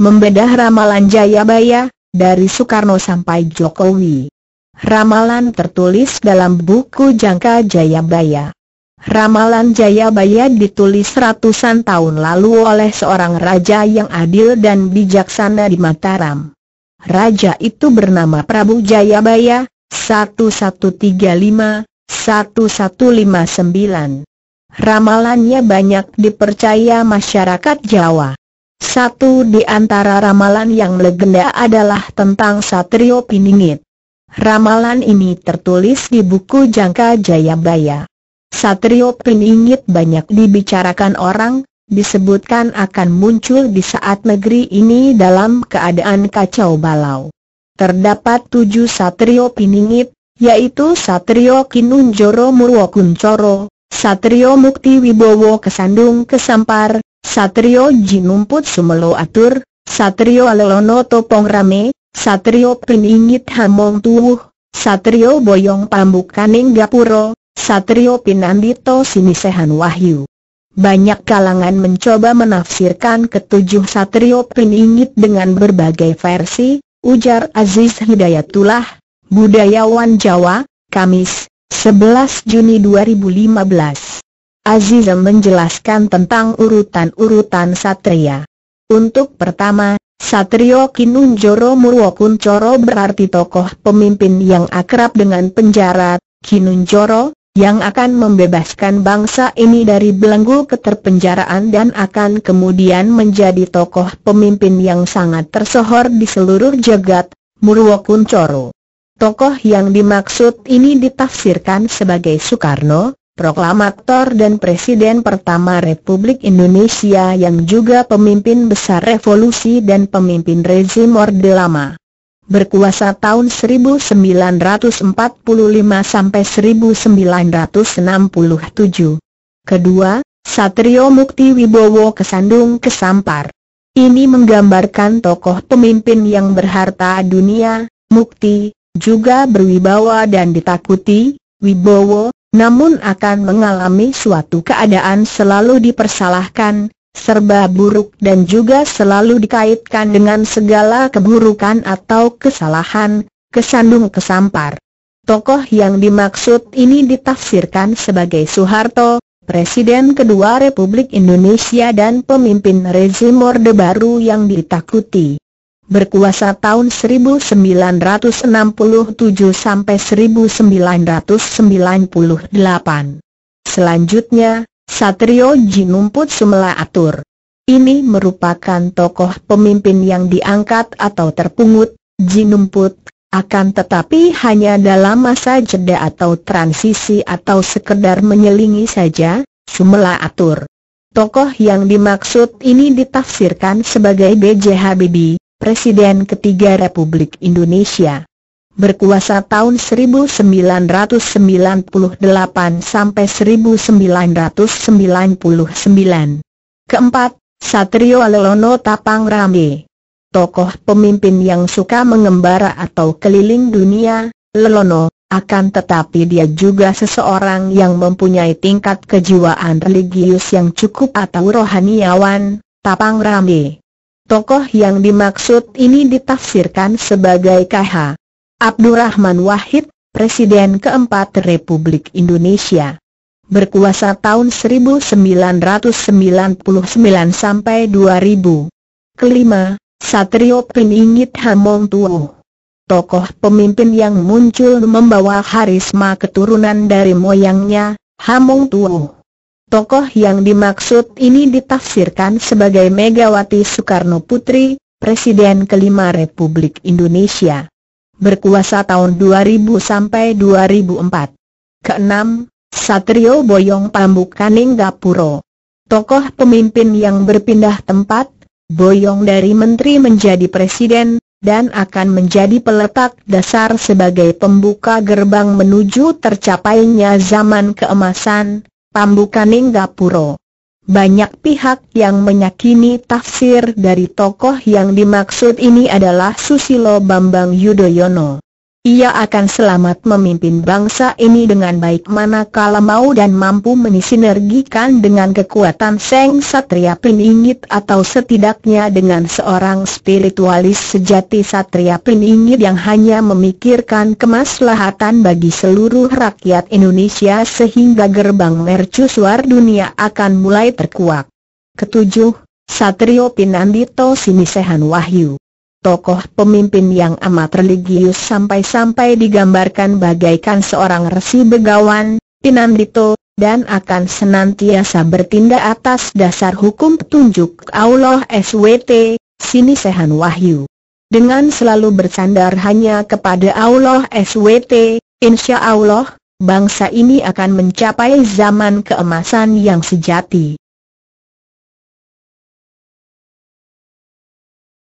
membedah ramalan Jayabaya, dari Soekarno sampai Jokowi. Ramalan tertulis dalam buku Jangka Jayabaya. Ramalan Jayabaya ditulis ratusan tahun lalu oleh seorang raja yang adil dan bijaksana di Mataram. Raja itu bernama Prabu Jayabaya, 1135-1159. Ramalannya banyak dipercaya masyarakat Jawa. Satu di antara ramalan yang legenda adalah tentang Satrio Piningit. Ramalan ini tertulis di buku Jangka Jayabaya. Satrio Piningit banyak dibicarakan orang, disebutkan akan muncul di saat negeri ini dalam keadaan kacau balau. Terdapat 7 Satrio Piningit, yaitu Satrio Kinunjoro Murwokuncoro, Satrio Mukti Wibowo Kesandung Kesampar, Satrio Jinumput Sumelo Atur, Satrio Lelono Topong Rame, Satrio Piningit Hamong Tuwuh, Satrio Boyong Pambukaning Gapuro, Satrio Pinandito Sinisehan Wahyu. Banyak kalangan mencoba menafsirkan ketujuh Satrio Piningit dengan berbagai versi, ujar Aziz Hidayatullah, budayawan Jawa, Kamis, 11 Juni 2015. Aziz menjelaskan tentang urutan-urutan satria. Untuk pertama, Satrio Kinunjoro Murwokuncoro berarti tokoh pemimpin yang akrab dengan penjara, Kinunjoro, yang akan membebaskan bangsa ini dari belenggu keterpenjaraan dan akan kemudian menjadi tokoh pemimpin yang sangat tersohor di seluruh jagat, Murwokuncoro. Tokoh yang dimaksud ini ditafsirkan sebagai Soekarno, proklamator dan Presiden pertama Republik Indonesia yang juga pemimpin besar revolusi dan pemimpin rezim Orde Lama. Berkuasa tahun 1945 sampai 1967. Kedua, Satrio Mukti Wibowo Kesandung Kesampar. Ini menggambarkan tokoh pemimpin yang berharta dunia, mukti, juga berwibawa dan ditakuti, Wibowo, namun akan mengalami suatu keadaan selalu dipersalahkan, serba buruk dan juga selalu dikaitkan dengan segala keburukan atau kesalahan, Kesandung Kesampar. Tokoh yang dimaksud ini ditafsirkan sebagai Soeharto, Presiden kedua Republik Indonesia dan pemimpin rezim Orde Baru yang ditakuti. Berkuasa tahun 1967 sampai 1998. Selanjutnya, Satrio Jinumput Sumela Atur. Ini merupakan tokoh pemimpin yang diangkat atau terpungut, Jinumput, akan tetapi hanya dalam masa jeda atau transisi atau sekedar menyelingi saja, Sumela Atur. Tokoh yang dimaksud ini ditafsirkan sebagai B.J. Habibie, Presiden ketiga Republik Indonesia. Berkuasa tahun 1998 sampai 1999. Keempat, Satrio Lelono Tapang Rame. Tokoh pemimpin yang suka mengembara atau keliling dunia, Lelono, akan tetapi dia juga seseorang yang mempunyai tingkat kejiwaan religius yang cukup atau rohaniawan, Tapang Rame. Tokoh yang dimaksud ini ditafsirkan sebagai K.H. Abdurrahman Wahid, Presiden keempat Republik Indonesia. Berkuasa tahun 1999 sampai 2000. Kelima, Satrio Piningit Hamong Tuwuh. Tokoh pemimpin yang muncul membawa karisma keturunan dari moyangnya, Hamong Tuwuh. Tokoh yang dimaksud ini ditafsirkan sebagai Megawati Soekarno Putri, Presiden kelima Republik Indonesia. Berkuasa tahun 2000 sampai 2004. Keenam, Satrio Boyong Pambukaning Gapuro. Tokoh pemimpin yang berpindah tempat, Boyong dari menteri menjadi presiden, dan akan menjadi peletak dasar sebagai pembuka gerbang menuju tercapainya zaman keemasan, Pambukaning Gapuro. Banyak pihak yang meyakini tafsir dari tokoh yang dimaksud ini adalah Susilo Bambang Yudhoyono. ia akan selamat memimpin bangsa ini dengan baik manakala mau dan mampu menisinergikan dengan kekuatan Sang Satria Piningit, atau setidaknya dengan seorang spiritualis sejati Satria Piningit yang hanya memikirkan kemaslahatan bagi seluruh rakyat Indonesia, sehingga gerbang mercusuar dunia akan mulai terkuak. Ketujuh, Satrio Pinandito Sinisehan Wahyu. Tokoh pemimpin yang amat religius sampai-sampai digambarkan bagaikan seorang resi begawan, Pinandito, dan akan senantiasa bertindak atas dasar hukum petunjuk Allah SWT, Sinisehan Wahyu. Dengan selalu bersandar hanya kepada Allah SWT, insya Allah, bangsa ini akan mencapai zaman keemasan yang sejati.